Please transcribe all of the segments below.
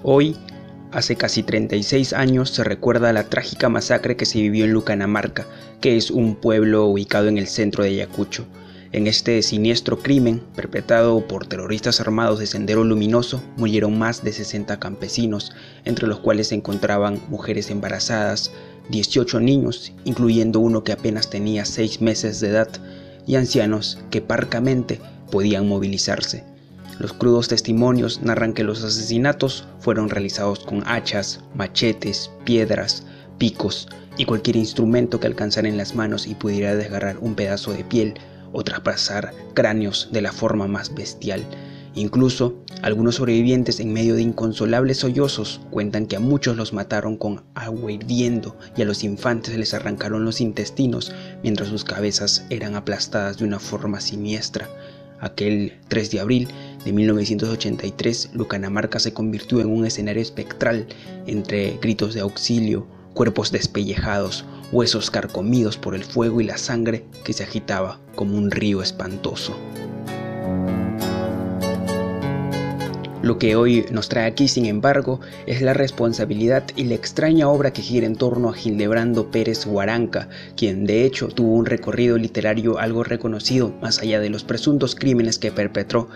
Hoy, hace casi 36 años, se recuerda la trágica masacre que se vivió en Lucanamarca, que es un pueblo ubicado en el centro de Ayacucho. En este siniestro crimen, perpetrado por terroristas armados de Sendero Luminoso, murieron más de 60 campesinos, entre los cuales se encontraban mujeres embarazadas, 18 niños, incluyendo uno que apenas tenía 6 meses de edad, y ancianos que parcamente podían movilizarse. Los crudos testimonios narran que los asesinatos fueron realizados con hachas, machetes, piedras, picos y cualquier instrumento que alcanzara en las manos y pudiera desgarrar un pedazo de piel o traspasar cráneos de la forma más bestial. Incluso, algunos sobrevivientes en medio de inconsolables sollozos cuentan que a muchos los mataron con agua hirviendo y a los infantes les arrancaron los intestinos mientras sus cabezas eran aplastadas de una forma siniestra. Aquel 3 de abril de 1983, Lucanamarca se convirtió en un escenario espectral entre gritos de auxilio, cuerpos despellejados, huesos carcomidos por el fuego y la sangre que se agitaba como un río espantoso. Lo que hoy nos trae aquí, sin embargo, es la responsabilidad y la extraña obra que gira en torno a Hildebrando Pérez Huaranca, quien de hecho tuvo un recorrido literario algo reconocido más allá de los presuntos crímenes que perpetró.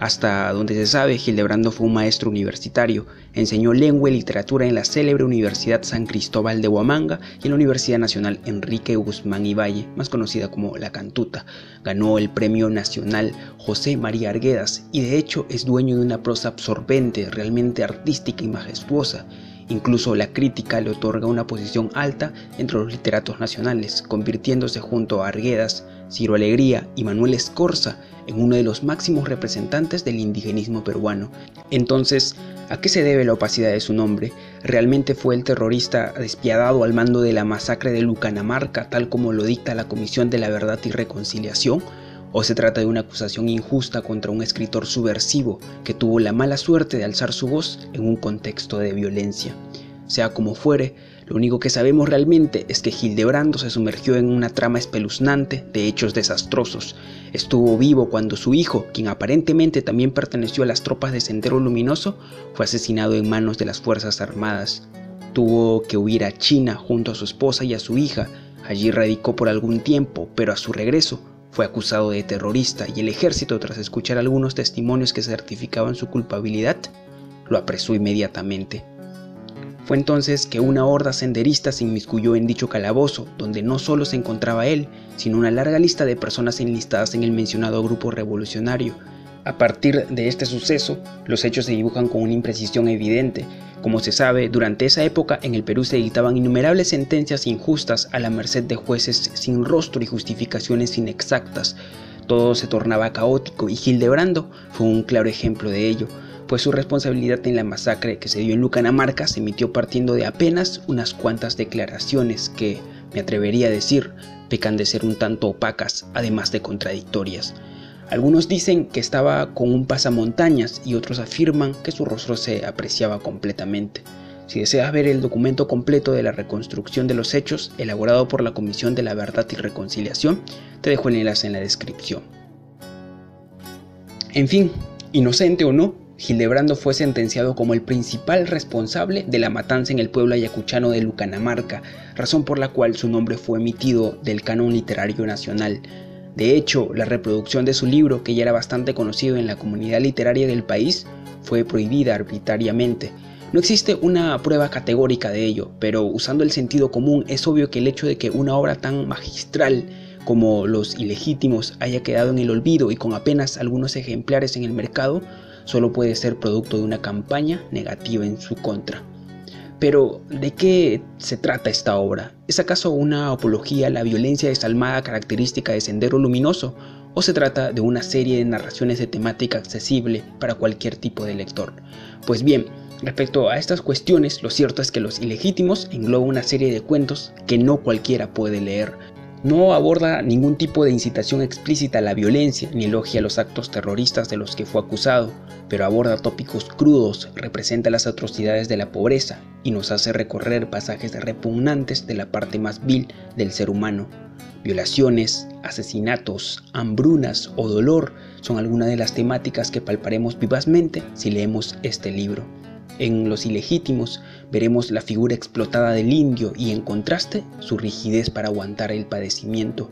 Hasta donde se sabe, Hildebrando fue un maestro universitario, enseñó lengua y literatura en la célebre Universidad San Cristóbal de Huamanga y en la Universidad Nacional Enrique Guzmán y Valle, más conocida como La Cantuta. Ganó el Premio Nacional José María Arguedas y de hecho es dueño de una prosa absorbente, realmente artística y majestuosa. Incluso la crítica le otorga una posición alta entre los literatos nacionales, convirtiéndose junto a Arguedas, Ciro Alegría y Manuel Escorza en uno de los máximos representantes del indigenismo peruano. Entonces, ¿a qué se debe la opacidad de su nombre? ¿Realmente fue el terrorista despiadado al mando de la masacre de Lucanamarca, tal como lo dicta la Comisión de la Verdad y Reconciliación? ¿O se trata de una acusación injusta contra un escritor subversivo que tuvo la mala suerte de alzar su voz en un contexto de violencia? Sea como fuere, lo único que sabemos realmente es que Hildebrando se sumergió en una trama espeluznante de hechos desastrosos. Estuvo vivo cuando su hijo, quien aparentemente también perteneció a las tropas de Sendero Luminoso, fue asesinado en manos de las Fuerzas Armadas. Tuvo que huir a China junto a su esposa y a su hija. Allí radicó por algún tiempo, pero a su regreso fue acusado de terrorista y el ejército, tras escuchar algunos testimonios que certificaban su culpabilidad, lo apresó inmediatamente. Fue entonces que una horda senderista se inmiscuyó en dicho calabozo, donde no solo se encontraba él, sino una larga lista de personas enlistadas en el mencionado grupo revolucionario. A partir de este suceso, los hechos se dibujan con una imprecisión evidente. Como se sabe, durante esa época en el Perú se dictaban innumerables sentencias injustas a la merced de jueces sin rostro y justificaciones inexactas. Todo se tornaba caótico y Hildebrando fue un claro ejemplo de ello, pues su responsabilidad en la masacre que se dio en Lucanamarca se emitió partiendo de apenas unas cuantas declaraciones que, me atrevería a decir, pecan de ser un tanto opacas, además de contradictorias. Algunos dicen que estaba con un pasamontañas y otros afirman que su rostro se apreciaba completamente. Si deseas ver el documento completo de la reconstrucción de los hechos, elaborado por la Comisión de la Verdad y Reconciliación, te dejo el enlace en la descripción. En fin, inocente o no, Hildebrando fue sentenciado como el principal responsable de la matanza en el pueblo ayacuchano de Lucanamarca, razón por la cual su nombre fue emitido del canon literario nacional. De hecho, la reproducción de su libro, que ya era bastante conocido en la comunidad literaria del país, fue prohibida arbitrariamente. No existe una prueba categórica de ello, pero usando el sentido común es obvio que el hecho de que una obra tan magistral como Los Ilegítimos haya quedado en el olvido y con apenas algunos ejemplares en el mercado, solo puede ser producto de una campaña negativa en su contra. Pero, ¿de qué se trata esta obra? ¿Es acaso una apología a la violencia desalmada característica de Sendero Luminoso? ¿O se trata de una serie de narraciones de temática accesible para cualquier tipo de lector? Pues bien, respecto a estas cuestiones, lo cierto es que Los Ilegítimos engloba una serie de cuentos que no cualquiera puede leer. No aborda ningún tipo de incitación explícita a la violencia ni elogia los actos terroristas de los que fue acusado, pero aborda tópicos crudos, representa las atrocidades de la pobreza y nos hace recorrer pasajes repugnantes de la parte más vil del ser humano. Violaciones, asesinatos, hambrunas o dolor son algunas de las temáticas que palparemos vivazmente si leemos este libro. En Los Ilegítimos veremos la figura explotada del indio y, en contraste, su rigidez para aguantar el padecimiento.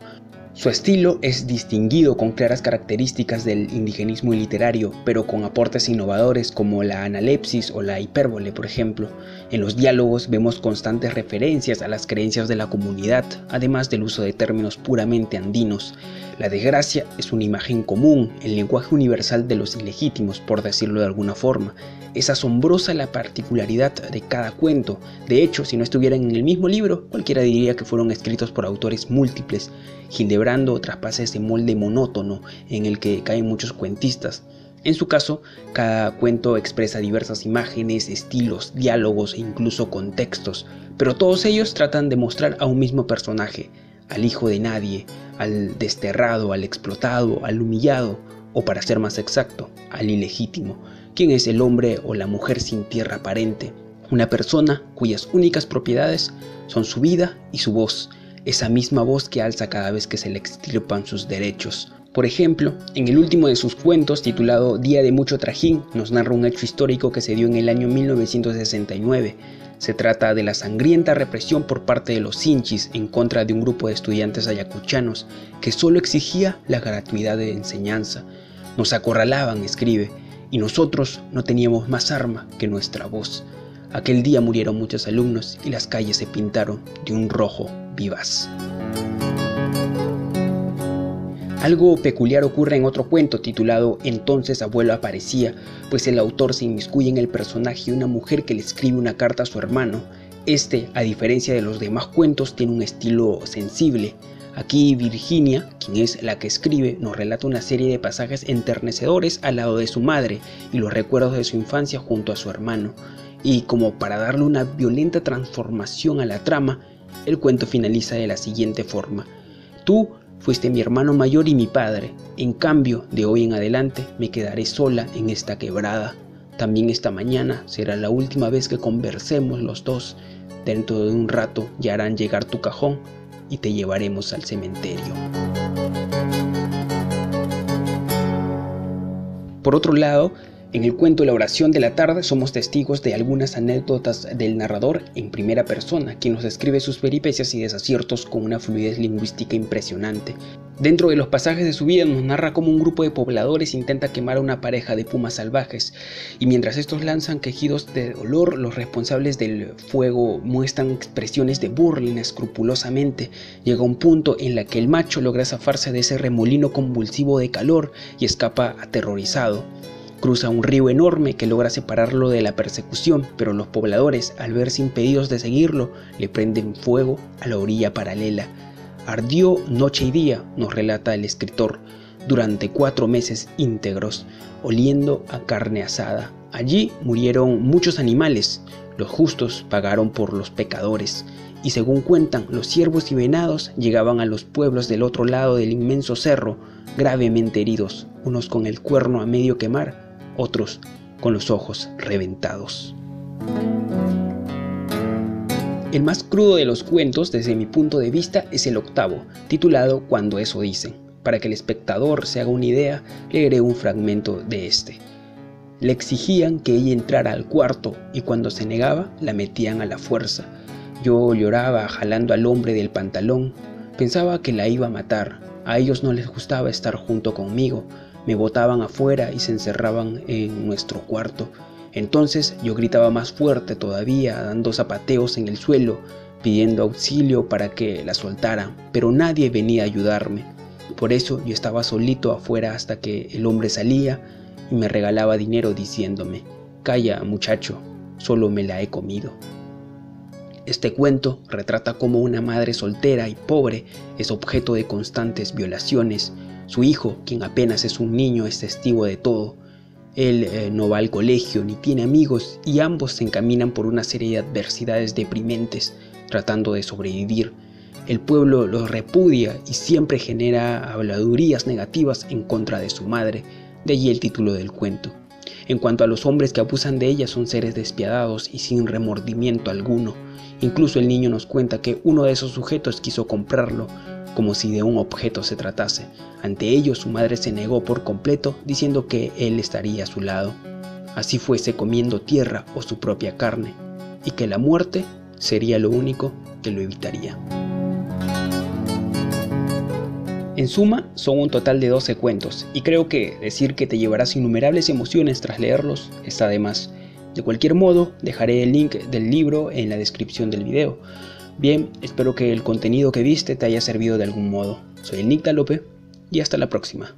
Su estilo es distinguido con claras características del indigenismo literario, pero con aportes innovadores como la analepsis o la hipérbole, por ejemplo. En los diálogos vemos constantes referencias a las creencias de la comunidad, además del uso de términos puramente andinos. La desgracia es una imagen común, el lenguaje universal de los ilegítimos, por decirlo de alguna forma. Es asombrosa la particularidad de cada cuento. De hecho, si no estuvieran en el mismo libro, cualquiera diría que fueron escritos por autores múltiples. Hildebrando traspasa ese molde monótono en el que caen muchos cuentistas. En su caso, cada cuento expresa diversas imágenes, estilos, diálogos e incluso contextos, pero todos ellos tratan de mostrar a un mismo personaje, al hijo de nadie, al desterrado, al explotado, al humillado, o para ser más exacto, al ilegítimo, quien es el hombre o la mujer sin tierra aparente, una persona cuyas únicas propiedades son su vida y su voz, esa misma voz que alza cada vez que se le extirpan sus derechos. Por ejemplo, en el último de sus cuentos, titulado Día de mucho trajín, nos narra un hecho histórico que se dio en el año 1969. Se trata de la sangrienta represión por parte de los Sinchis en contra de un grupo de estudiantes ayacuchanos que solo exigía la gratuidad de enseñanza. Nos acorralaban, escribe, y nosotros no teníamos más arma que nuestra voz. Aquel día murieron muchos alumnos y las calles se pintaron de un rojo vivaz. Algo peculiar ocurre en otro cuento titulado Entonces abuelo aparecía, pues el autor se inmiscuye en el personaje de una mujer que le escribe una carta a su hermano. Este, a diferencia de los demás cuentos, tiene un estilo sensible. Aquí Virginia, quien es la que escribe, nos relata una serie de pasajes enternecedores al lado de su madre y los recuerdos de su infancia junto a su hermano. Y como para darle una violenta transformación a la trama, el cuento finaliza de la siguiente forma: tú fuiste mi hermano mayor y mi padre, en cambio de hoy en adelante me quedaré sola en esta quebrada. También esta mañana será la última vez que conversemos los dos. Dentro de un rato ya harán llegar tu cajón y te llevaremos al cementerio. Por otro lado, en el cuento La oración de la tarde somos testigos de algunas anécdotas del narrador en primera persona, quien nos describe sus peripecias y desaciertos con una fluidez lingüística impresionante. Dentro de los pasajes de su vida nos narra cómo un grupo de pobladores intenta quemar a una pareja de pumas salvajes, y mientras estos lanzan quejidos de dolor, los responsables del fuego muestran expresiones de burla inescrupulosamente. Llega un punto en la que el macho logra zafarse de ese remolino convulsivo de calor y escapa aterrorizado. Cruza un río enorme que logra separarlo de la persecución, pero los pobladores, al verse impedidos de seguirlo, le prenden fuego a la orilla paralela. Ardió noche y día, nos relata el escritor, durante 4 meses íntegros, oliendo a carne asada. Allí murieron muchos animales, los justos pagaron por los pecadores, y según cuentan, los ciervos y venados llegaban a los pueblos del otro lado del inmenso cerro, gravemente heridos, unos con el cuerno a medio quemar, otros con los ojos reventados. El más crudo de los cuentos, desde mi punto de vista, es el octavo, titulado Cuando eso dicen. Para que el espectador se haga una idea, leeré un fragmento de este. Le exigían que ella entrara al cuarto y cuando se negaba, la metían a la fuerza. Yo lloraba jalando al hombre del pantalón. Pensaba que la iba a matar. A ellos no les gustaba estar junto conmigo. Me botaban afuera y se encerraban en nuestro cuarto. Entonces yo gritaba más fuerte todavía, dando zapateos en el suelo, pidiendo auxilio para que la soltaran, pero nadie venía a ayudarme. Por eso yo estaba solito afuera hasta que el hombre salía y me regalaba dinero diciéndome: «Calla, muchacho, solo me la he comido». Este cuento retrata cómo una madre soltera y pobre es objeto de constantes violaciones. Su hijo, quien apenas es un niño, es testigo de todo. Él no va al colegio ni tiene amigos y ambos se encaminan por una serie de adversidades deprimentes, tratando de sobrevivir. El pueblo los repudia y siempre genera habladurías negativas en contra de su madre, de allí el título del cuento. En cuanto a los hombres que abusan de ella, son seres despiadados y sin remordimiento alguno. Incluso el niño nos cuenta que uno de esos sujetos quiso comprarlo, como si de un objeto se tratase. Ante ello, su madre se negó por completo, diciendo que él estaría a su lado. así fuese comiendo tierra o su propia carne, y que la muerte sería lo único que lo evitaría. En suma, son un total de 12 cuentos, y creo que decir que te llevarás innumerables emociones tras leerlos está de más. De cualquier modo, dejaré el link del libro en la descripción del video. Bien, espero que el contenido que viste te haya servido de algún modo. Soy el Nicta Lope y hasta la próxima.